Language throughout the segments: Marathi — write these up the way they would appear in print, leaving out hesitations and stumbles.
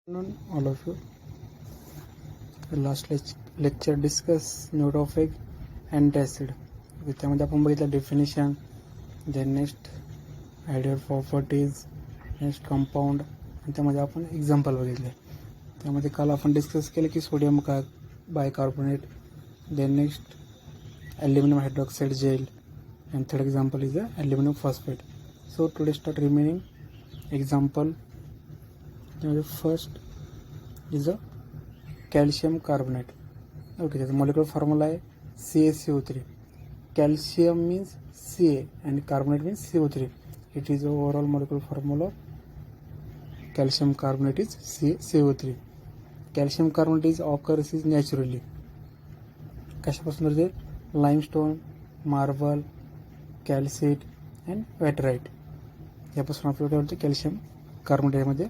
Afternoon, all of you. The last lecture discuss neurophage antacid. त्यामध्ये आपण बघितलं definition, then next ideal properties, next compound, आणि त्यामध्ये आपण एक्झाम्पल बघितले. त्यामध्ये काल आपण डिस्कस केलं की sodium bicarbonate, then next aluminium hydroxide gel, and third example is a aluminium phosphate. So today start remaining example. त्यामध्ये first is a calcium carbonate. Okay, त्याचा मॉलिक्युलर फॉर्म्युला आहे CaCO3. Calcium means Ca and carbonate means CO3. It is the overall molecular formula of calcium carbonate is CO3. Calcium carbonate is occurs is naturally. कशापासून होते? लाइमस्टोन, मार्बल, कॅल्साइट अँड व्हॅटराईट यापासून आपल्याला काय कॅल्शियम कार्बोनेटमध्ये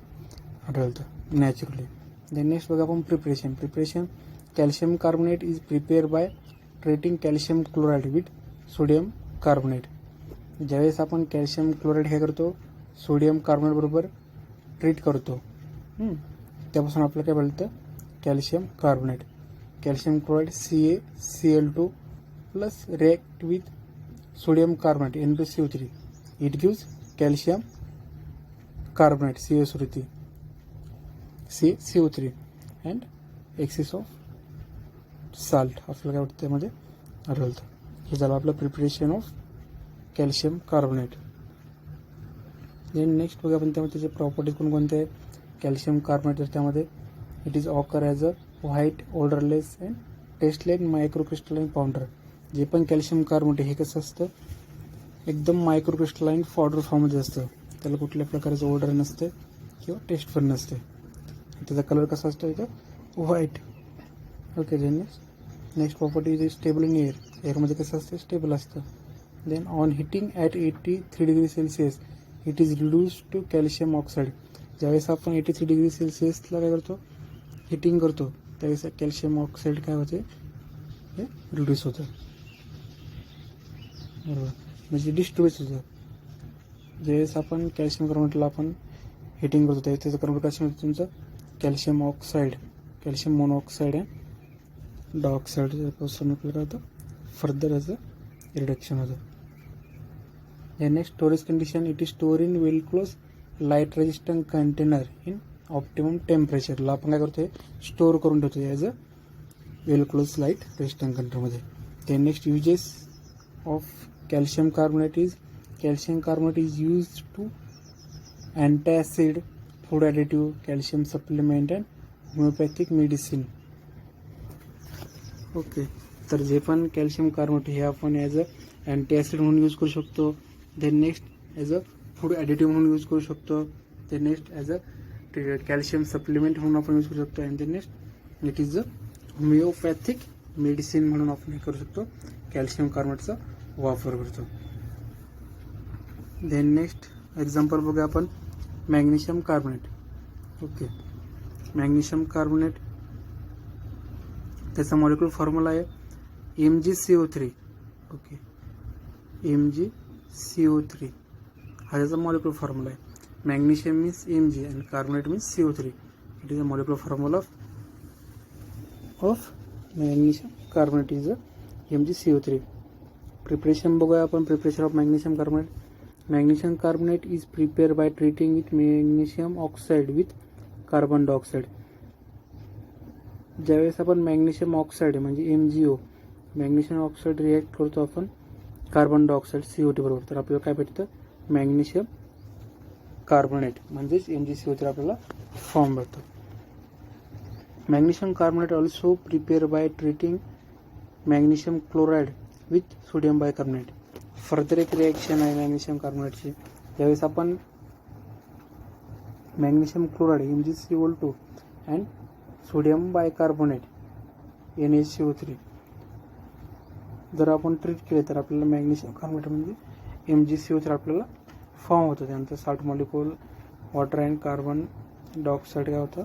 आढळतं नॅचरली. देन नेक्स्ट बघा आपण preparation. Calcium carbonate is prepare by treating calcium chloride with sodium carbonate. ज्यावेळेस आपण कॅल्शियम क्लोराईड हे करतो सोडियम कार्बोनेट बरोबर ट्रीट करतो, त्यापासून आपल्याला काय मिळतं calcium carbonate. Calcium chloride CaCl2 plus react with sodium carbonate NaCO3. It gives calcium carbonate CaCO3 and excess of salt आपल्याला काय वाटतं त्यामध्ये आढळतं. हे झालं आपलं preparation of calcium carbonate. Then next बघा आपण त्यामध्ये त्याचे प्रॉपर्टीज कोणकोणते आहेत. कॅल्शियम कार्बोनेट तर त्यामध्ये it is occur as a white odourless and taste like microcrystalline powder. जे पण कॅल्शियम कार्बोनेट हे कसं असतं एकदम मायक्रोक्रिस्टलाइन पावडर फॉर्ममध्ये असतं. त्याला कुठल्या प्रकारचं ऑर्डर नसते किंवा टेस्ट पण नसते. त्याचा कलर कसा असतो इथं white. Okay, then next property is stable in air. एअरमध्ये कसं असतं स्टेबल असतं. Then on heating at 83 degree celsius it is reduce to calcium oxide. ज्यावेळेस आपण 83 डिग्री सेल्सिअसला काय करतो हिटिंग करतो त्यावेळेस कॅल्शियम ऑक्साईड काय होते हे रिड्यूस होतं. बरोबर, म्हणजे डिस्ट्रीब्यूट होतं. ज्यावेळेस आपण कॅल्शियम कार्बोनेटला आपण हिटिंग करतो त्यावेळेस त्याचं कार्बोनेट कसं होतं तुमचं calcium oxide, calcium monoxide and dioxide पासून आपल्याला होतं फर्दर याचं रिडक्शन होतं. या next storage condition it is store in well close light resistant container in optimum टेम्परेचरला आपण काय करतो स्टोअर करून ठेवतो as a well close light resistant कंटेनरमध्ये. ते next uses of calcium carbonate is use to antacid, food additive, calcium supplement and homeopathic medicine. Okay, तर जे पण कॅल्शियम कार्बोनेट हे आपण ॲज अ अँटीॲसिड म्हणून यूज करू शकतो. Then next as a food additive म्हणून यूज करू शकतो. Then next as a calcium supplement म्हणून आपण यूज करू शकतो. And then next it is a homeopathic medicine म्हणून आपण हे करू शकतो कॅल्शियम कार्बोनेटचा वापर करतो. देन नेक्स्ट एक्झाम्पल बघूया आपण magnesium carbonate. Okay, magnesium carbonate त्याचा मॉलिक्युलर फॉर्म्युला आहे MgCO3. ओके, MgCO3 हा त्याचा मॉलिक्युलर फॉर्म्युला आहे. Magnesium means Mg and carbonate means CO3. It is a molecular formula of magnesium carbonate is a MgCO3. Preparation बघूया आपण. Preparation of magnesium carbonate. Magnesium carbonate is prepared by treating with magnesium oxide with carbon dioxide. ज्यावेळेस आपण मॅग्नेशियम ऑक्साईड म्हणजे MgO मॅग्नेशियम ऑक्साईड रिॲक्ट करतो आपण कार्बन डायऑक्साईड CO2 बरोबर तर आपल्याला काय भेटतं मॅग्नेशियम कार्बोनेट म्हणजेच MgCO3 आपल्याला फॉर्म भेटतो. Magnesium carbonate also prepare by treating magnesium chloride with sodium bicarbonate. Further एक रिॲक्शन आहे मॅग्नेशियम कार्बोनेटची. ज्यावेळेस आपण magnesium chloride MgCl2 and sodium bicarbonate NaCO3 जर आपण ट्रीट केले तर आपल्याला मॅग्नेशियम कार्बोनेट म्हणजे MgCO3 आपल्याला फॉर्म होतं. त्यानंतर salt molecule water and carbon dioxide काय होतं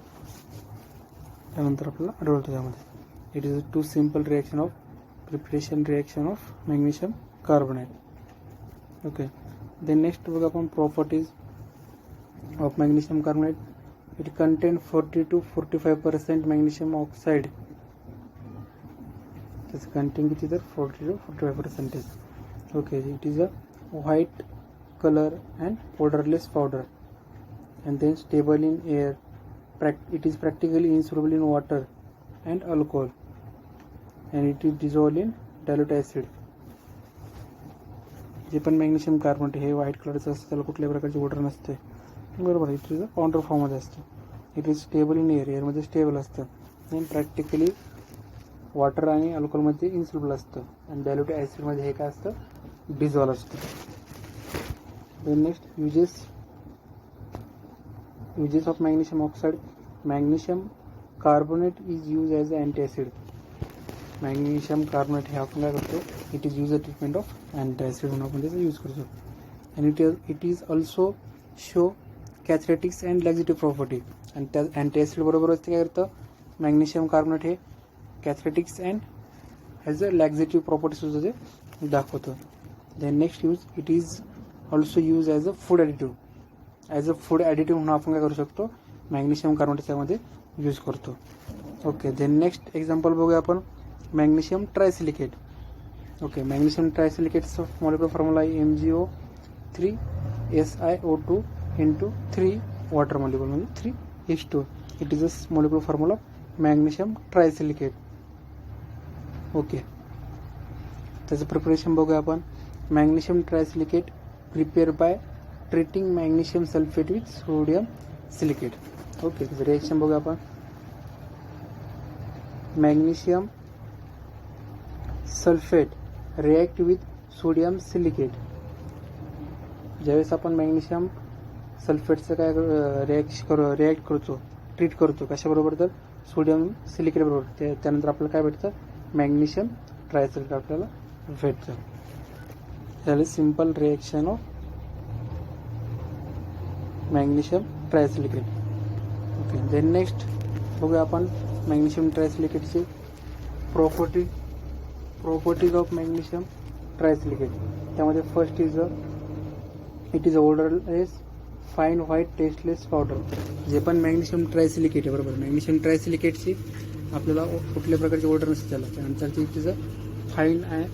त्यानंतर आपल्याला आढळतं त्यामध्ये. It is too simple reaction of preparation reaction of magnesium carbonate. Okay, then next बघा आपण properties of magnesium carbonate. It contains 40 to 45% magnesium oxide. This content किती तर 40 to 45%. Okay, it is a white color and odorless powder, and then stable in air. It is practically insoluble in water and alcohol, and it is dissolved in dilute acid. जे पण मॅग्नेशियम कार्बोनेट हे व्हाईट कलरचं असतं, त्याला कुठल्याही प्रकारची ऑर्डर नसते, बरोबर. इट इज अ पावडर फॉर्ममध्ये असतं. It is stable in air, एअरमध्ये स्टेबल असतं, आणि प्रॅक्टिकली वॉटर आणि अल्कोहोलमध्ये इन्सॉल्युबल असतं, आणि डायल्यूटेड ॲसिडमध्ये हे काय असतं, डिझॉल्व असतं. Then next uses of magnesium oxide. Magnesium carbonate is used as an antacid. Magnesium carbonate हे आपण काय करतो, it is use a treatment of antacid म्हणून आपण त्याचा यूज करतो. आणि it is also show cathartics and laxative property. आणि त्या अँटीॲसिड बरोबरच ते काय करतं, मॅग्नेशियम कार्बोनेट हे cathartics and as a laxative property सुद्धा ते दाखवतं. Then next use, it is also use as a food additive. As a food additive म्हणून आपण काय करू शकतो, मॅग्नेशियम कार्बोनेट त्यामध्ये यूज करतो. ओके, देन नेक्स्ट एक्झाम्पल बघूया आपण, मॅग्नेशियम ट्रायसिलिकेट. ओके, मॅग्नेशियम ट्रायसिलिकेटचा मॉलिक्युलर फॉर्म्युला आहे MgO3SiO2 into 3 वॉटर मॉलिक्युल, म्हणजे 3:2. It is a molecular formula of magnesium trisilicate. Okay, त्याचं प्रिपरेशन बघूया आपण. Magnesium trisilicate prepare by treating magnesium sulphate with sodium silicate. Okay, त्याचं रिएक्शन बघूया आपण. Magnesium sulphate react with sodium silicate. ज्यावेळेस आपण मॅग्नेशियम सल्फेटचं काय रिॲक्ट करतो, ट्रीट करतो कशाबरोबर, तर सोडियम सिलिकेट बरोबर, त्यानंतर आपल्याला काय भेटतं, मॅग्नेशियम ट्रायसिलिकेट आपल्याला भेटतं. झाले simple reaction of magnesium trisilicate. Okay, then next बघूया आपण मॅग्नेशियम ट्रायसिलिकेटची प्रॉपर्टीज ऑफ मॅग्नेशियम ट्रायसिलिकेट. त्यामध्ये first is it is odourless fine white tasteless powder. जे पण मॅग्नेशियम ट्रायसिलिकेट आहे, बरोबर, मॅग्नेशियम ट्रायसिलिकेटची आपल्याला कुठल्या प्रकारची ऑर्डर नसते त्याला, त्यानंतरची तिचं fine and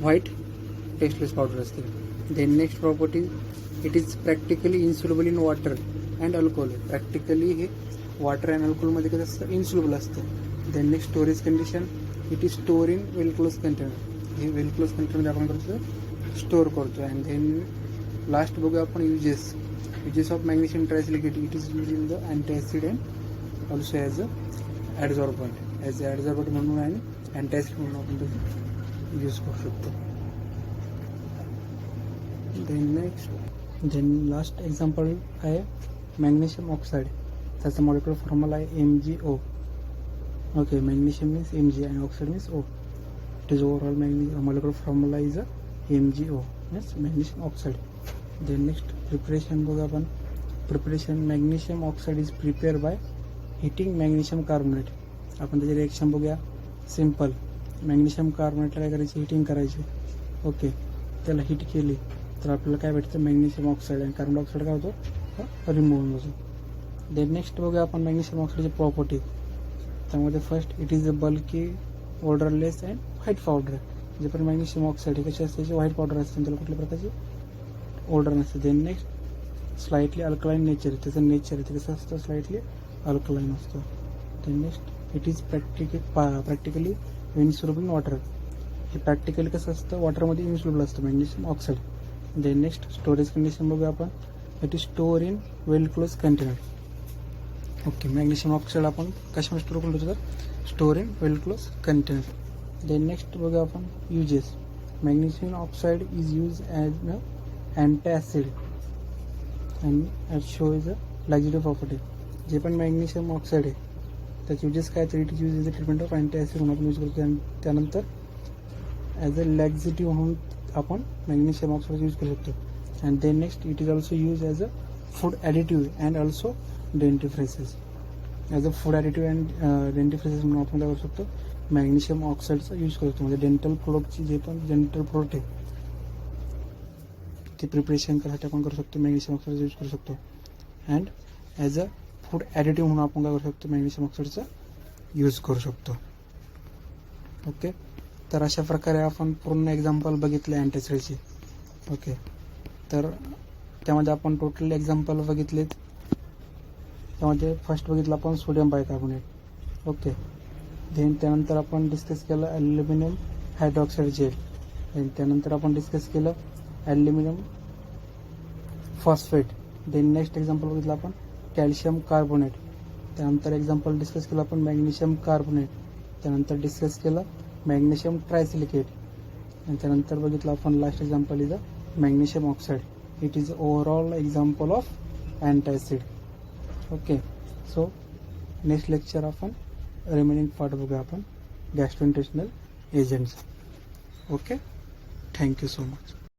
white tasteless powder असते. Then next property, it is practically insoluble in water and alcohol. Practically हे वॉटर अँड अल्कोहोलमध्ये कसं असतं, इन्सॉल्युबल असतं. Then next storage condition, it is store in well close container. हे वेल क्लोज कंटेनरमध्ये आपण करतो, स्टोर करतो. अँड देन लास्ट बघूया आपण uses of magnesium trisilicate. It is use in the antacid and also as a adsorbent. As a adsorbent म्हणून आणि अँटीॲसिड म्हणून आपण त्याचा यूज करू शकतो. देन लास्ट एक्झाम्पल आहे मॅग्नेशियम ऑक्साईड. त्याचा मॉलिक्युलर फॉर्म्युला आहे MgO. Okay, magnesium means Mg and oxide means O. It is overall molecular formula is a MgO, means magnesium oxide. Then next preparation बघा आपण. Preparation magnesium oxide is prepared by heating magnesium carbonate. आपण त्याची रिएक्शन बघूया. सिम्पल, मॅग्नेशियम कार्बोनेटला काय करायची, हिटिंग करायची. ओके, त्याला हिट केली तर आपल्याला काय भेटतं, मॅग्नेशियम ऑक्साईड, आणि कार्बन डायऑक्साईड काय होतो, रिमूव्ह होतो. देन नेक्स्ट बघूया आपण मॅग्नेशियम ऑक्साईडची प्रॉपर्टी. त्यामध्ये first, it is a bulky odourless and white powder. जे पण मॅग्नेशियम ऑक्साईड हे कशी असते, त्याची व्हाईट पावडर असते, त्याला कुठल्या प्रकारची ऑर्डर नसते. Then next, slightly alkaline nature. त्याचं नेचर ते कसं असतं, स्लाइटली अल्कलाईन असतं. Then next, it is practically insoluble in water. हे प्रॅक्टिकली कसं असतं, वॉटरमध्ये इन्सॉल्युबल असतं magnesium oxide. Then next storage condition बघूया आपण. It is store in well close container. Okay, magnesium oxide आपण कशामध्ये स्टोर करतो, तर store in well close container. Then next बघूया आपण uses. Magnesium oxide is use as a antacid and as show is a laxative property. जे पण मॅग्नेशियम ऑक्साईड आहे त्याचे युजेस काय, तर it is use is a treatment of antacid म्हणून आपण यूज करतो. आणि त्यानंतर ॲज अ लॅक्झेटिव्ह म्हणून आपण मॅग्नेशियम ऑक्साईड यूज करू शकतो. And then next, it is also use as a food additive and also dentifrices. As a food additive and dentifrices म्हणून आपण काय करू शकतो, मॅग्नेशियम ऑक्साईडचा यूज करतो. म्हणजे डेंटल प्रोडक्टची जे पण डेंटल प्रोडक्ट आहे ते प्रिपरेशन करायसाठी आपण करू शकतो, मॅग्नेशियम ऑक्साईडचा यूज करू शकतो. And as a food additive म्हणून आपण काय करू शकतो, मॅग्नेशियम ऑक्साईडचा यूज करू शकतो. ओके, तर अशा प्रकारे आपण पूर्ण एक्झाम्पल बघितले अँटासिडची. ओके, तर त्यामध्ये आपण टोटल एक्झाम्पल बघितलेत. त्यामध्ये फर्स्ट बघितलं आपण सोडियम बायकार्बोनेट. ओके, देन त्यानंतर आपण डिस्कस केलं ॲल्युमिनियम हायड्रॉक्साईड जेल. देन त्यानंतर आपण डिस्कस केलं aluminium phosphate. Then next example बघितलं आपण कॅल्शियम कार्बोनेट. त्यानंतर एक्झाम्पल डिस्कस केलं आपण मॅग्नेशियम कार्बोनेट. त्यानंतर डिस्कस केलं मॅग्नेशियम ट्रायसिलिकेट. आणि त्यानंतर बघितलं आपण last example is magnesium oxide. It is overall example of antacid. Okay, so next lecture आपण रिमेनिंग पार्ट बघूया आपण gastrointestinal agents. Okay, thank you so much.